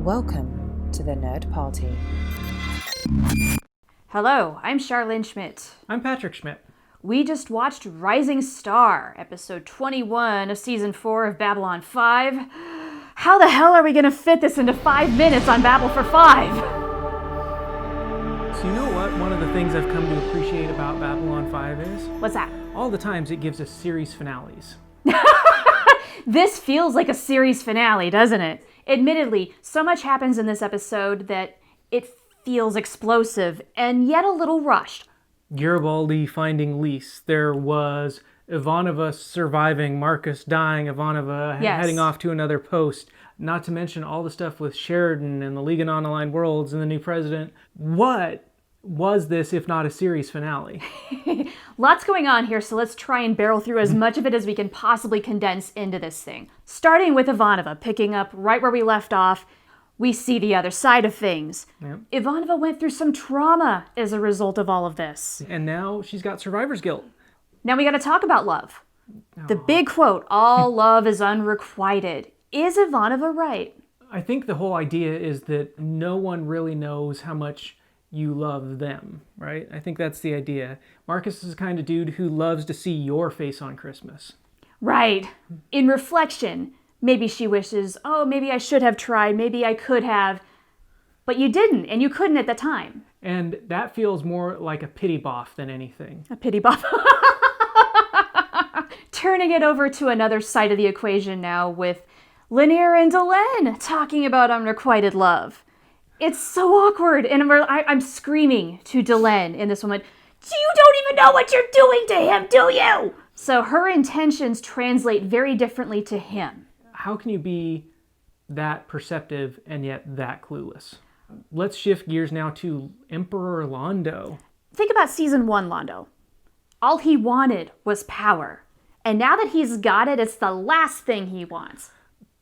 Welcome to the Nerd Party. Hello, I'm Charlene Schmidt. I'm Patrick Schmidt. We just watched Rising Star, episode 21 of season 4 of Babylon 5. How the hell are we going to fit this into 5 minutes on Babel for 5? So you know what one of the things I've come to appreciate about Babylon 5 is? What's that? All the times it gives us series finales. This feels like a series finale, doesn't it? Admittedly, so much happens in this episode that it feels explosive and yet a little rushed. Garibaldi finding Lise. There was Ivanova surviving, Marcus dying, Ivanova heading off to another post. Not to mention all the stuff with Sheridan and the League of Non-Aligned Worlds and the new president. What was this if not a series finale? Lots going on here, so let's try and barrel through as much of it as we can possibly condense into this thing. Starting with Ivanova, picking up right where we left off, we see the other side of things. Yep. Ivanova went through some trauma as a result of all of this. And now she's got survivor's guilt. Now we gotta talk about love. The big quote, all love is unrequited. Is Ivanova right? I think the whole idea is that no one really knows how much you love them, right? I think that's the idea. Marcus is the kind of dude who loves to see your face on Christmas. Right. In reflection, maybe she wishes, oh, maybe I should have tried, maybe I could have, but you didn't, and you couldn't at the time. And that feels more like a pity boff than anything. A pity boff. Turning it over to another side of the equation now with Lanier and Delenn talking about unrequited love. It's so awkward, and I'm screaming to Delenn in this moment, you don't even know what you're doing to him, do you? So her intentions translate very differently to him. How can you be that perceptive and yet that clueless? Let's shift gears now to Emperor Londo. Think about season 1, Londo. All he wanted was power. And now that he's got it, it's the last thing he wants.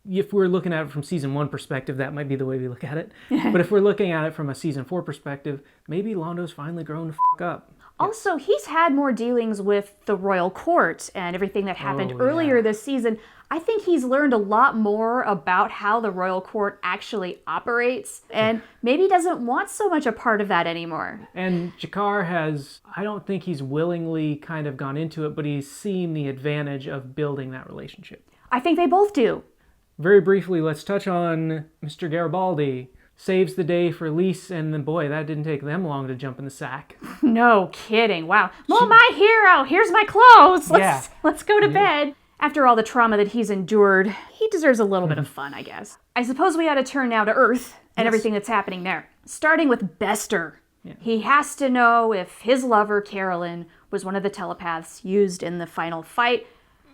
If we're looking at it from season 1 perspective, that might be the way we look at it. But if we're looking at it from a season 4 perspective, maybe Londo's finally grown the f*** up. Also, he's had more dealings with the royal court and everything that happened earlier this season. I think he's learned a lot more about how the royal court actually operates, and maybe doesn't want so much a part of that anymore. And G'Kar has, I don't think he's willingly kind of gone into it, but he's seen the advantage of building that relationship. I think they both do. Very briefly, let's touch on Mr. Garibaldi. Saves the day for Lise, and then boy, that didn't take them long to jump in the sack. No kidding. Wow. Well, my hero, here's my clothes. Let's go to bed. After all the trauma that he's endured, he deserves a little bit of fun, I guess. I suppose we ought to turn now to Earth and everything that's happening there. Starting with Bester. Yeah. He has to know if his lover, Carolyn, was one of the telepaths used in the final fight.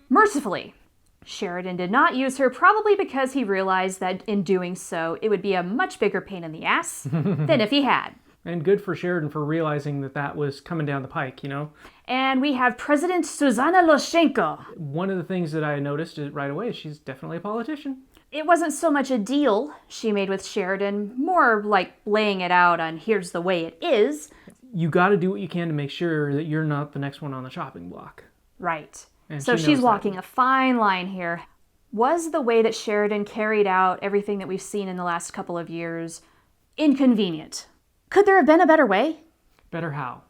Mercifully, Sheridan did not use her, probably because he realized that in doing so, it would be a much bigger pain in the ass than if he had. And good for Sheridan for realizing that that was coming down the pike, you know? And we have President Susanna Loshenko. One of the things that I noticed right away is she's definitely a politician. It wasn't so much a deal she made with Sheridan, more like laying it out on here's the way it is. You gotta do what you can to make sure that you're not the next one on the chopping block. Right. And so she's walking a fine line here. Was the way that Sheridan carried out everything that we've seen in the last couple of years inconvenient? Could there have been a better way? Better how?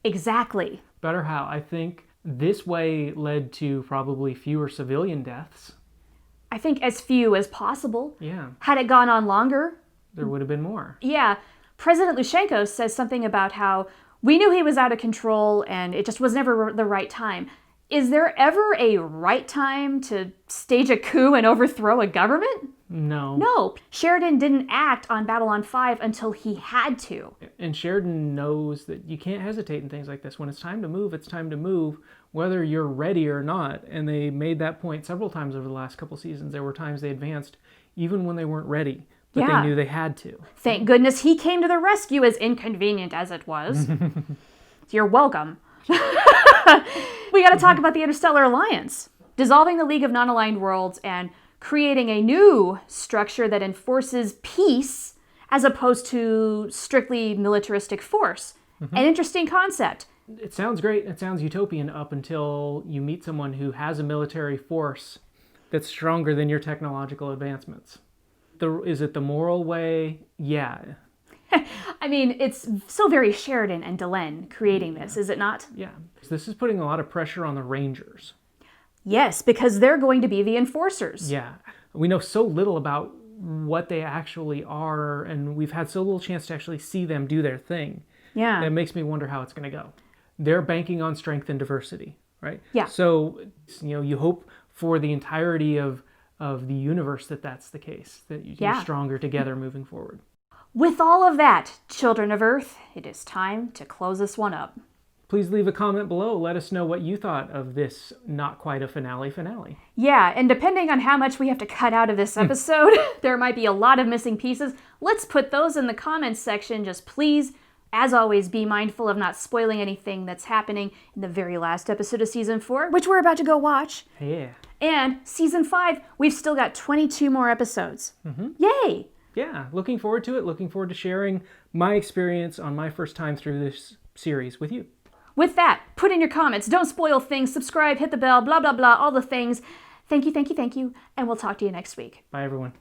Exactly. Better how? I think this way led to probably fewer civilian deaths. I think as few as possible. Yeah. Had it gone on longer, there would have been more. Yeah. President Loshenko says something about how we knew he was out of control and it just was never the right time. Is there ever a right time to stage a coup and overthrow a government? No. No. Sheridan didn't act on Babylon 5 until he had to. And Sheridan knows that you can't hesitate in things like this. When it's time to move, it's time to move, whether you're ready or not. And they made that point several times over the last couple seasons. There were times they advanced even when they weren't ready, but they knew they had to. Thank goodness he came to the rescue, as inconvenient as it was. You're welcome. We got to talk about the Interstellar Alliance. Dissolving the League of Non-Aligned Worlds and creating a new structure that enforces peace as opposed to strictly militaristic force. An interesting concept. It sounds great. It sounds utopian up until you meet someone who has a military force that's stronger than your technological advancements. it the moral way? Yeah. I mean, it's so very Sheridan and Delenn creating this, is it not? Yeah. This is putting a lot of pressure on the Rangers. Yes, because they're going to be the enforcers. Yeah. We know so little about what they actually are, and we've had so little chance to actually see them do their thing. Yeah. It makes me wonder how it's going to go. They're banking on strength and diversity, right? Yeah. So, you hope for the entirety of the universe that's the case, that you're stronger together moving forward. With all of that, children of Earth, it is time to close this one up. Please leave a comment below. Let us know what you thought of this not quite a finale. Yeah, and depending on how much we have to cut out of this episode, there might be a lot of missing pieces. Let's put those in the comments section. Just please, as always, be mindful of not spoiling anything that's happening in the very last episode of Season 4, which we're about to go watch. Yeah. And Season 5, we've still got 22 more episodes. Yay! Yeah, looking forward to it. Looking forward to sharing my experience on my first time through this series with you. With that, put in your comments, don't spoil things, subscribe, hit the bell, blah, blah, blah, all the things. Thank you, and we'll talk to you next week. Bye, everyone.